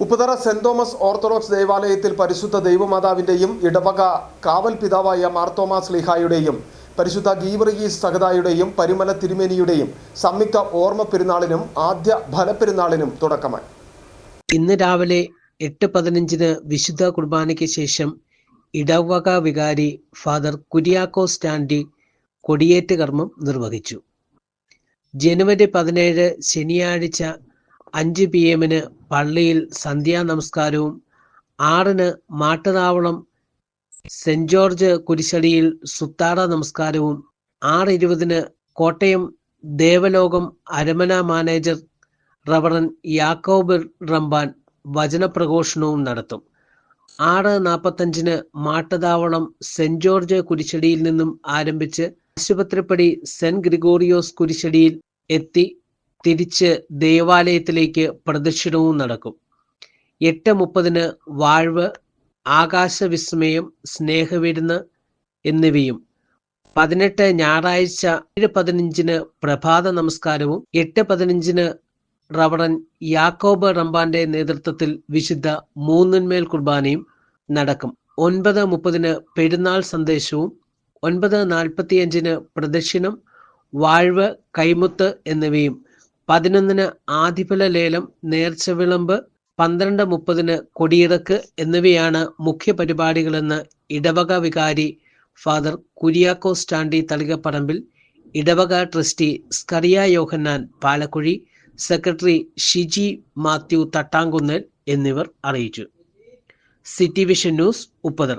Upputhara saint Thomas orthodox ദേവാലയത്തിൽ പരിശുദ്ധ ദൈവമാതാവിൻ്റെയും ഇടവക കാവൽ പിതാവായ മാർത്തോമാ ശ്ലീഹായുടെയും പരിശുദ്ധ ഗീവർഗീസ് സഹദായുടെയും പരിമല തിരുമേനിയുടെയും സംയുക്ത ഓർമ്മ പെരുന്നാളിനും ആദ്യ ഫലപ്പെരുന്നാളിനും തുടക്കമായി. ഇന്ന് രാവിലെ 8:15 വിശുദ്ധ കുർബാനയ്ക്ക് ശേഷം ഇടവക വികാരി ഫാദർ കുര്യാക്കോസ് സ്റ്റാൻലി കൊടിയേറ്റ് കർമ്മം നിർവഹിച്ചു. ജനുവരി 17 ശനിയാഴ്ച 5 PM പള്ളിയിൽ സന്ധ്യാ നമസ്കാരവും 6 മാട്ടുതാവളം സെന്റ് ജോർജ് കുരിശടിയിൽ സുത്താട നമസ്കാരവും 6:20 കോട്ടയം ദേവലോകം അരമന മാനേജർ റവറൻ യാക്കോബ് റമ്പാൻ വചനപ്രഘോഷണവും നടത്തും. 6:45 മാട്ടുതാവളം സെന്റ് ജോർജ് കുരിശടിയിൽ നിന്നും ആരംഭിച്ച് ആശുപത്രിപ്പടി സെന്റ് ഗ്രിഗോറിയോസ് കുരിശടിയിൽ എത്തി തിരിച്ച് ദേവാലയത്തിലേക്ക് പ്രദക്ഷിണവും നടക്കും. 8:30 വാഴ്വ്, ആകാശവിസ്മയം, സ്നേഹവിരുന്ന് എന്നിവയും 18 ഞായറാഴ്ച 7:15 പ്രഭാത നമസ്കാരവും 8:15 റവറൻ യാക്കോബ് റമ്പാന്റെ നേതൃത്വത്തിൽ വിശുദ്ധ മൂന്നിന്മേൽ കുർബാനയും നടക്കും. 9:30 പെരുന്നാൾ സന്ദേശവും 9:45 പ്രദക്ഷിണം, വാഴ്വ്, കൈമുത്ത് എന്നിവയും 11 ആദിഫല ലേലം, നേർച്ച വിളമ്പ്, 12:30 കൊടിയിറക്ക് എന്നിവയാണ് മുഖ്യ പരിപാടികളെന്ന് ഇടവക വികാരി ഫാദർ കുര്യാക്കോസ് സ്റ്റാൻലി തളികപ്പറമ്പിൽ, ഇടവക ട്രസ്റ്റി സ്കറിയ യോഹന്നാൻ പാലക്കുഴി, സെക്രട്ടറി ഷിജി മാത്യു തട്ടാങ്കുന്നേൽ എന്നിവർ അറിയിച്ചു. City vision news, Upputhara.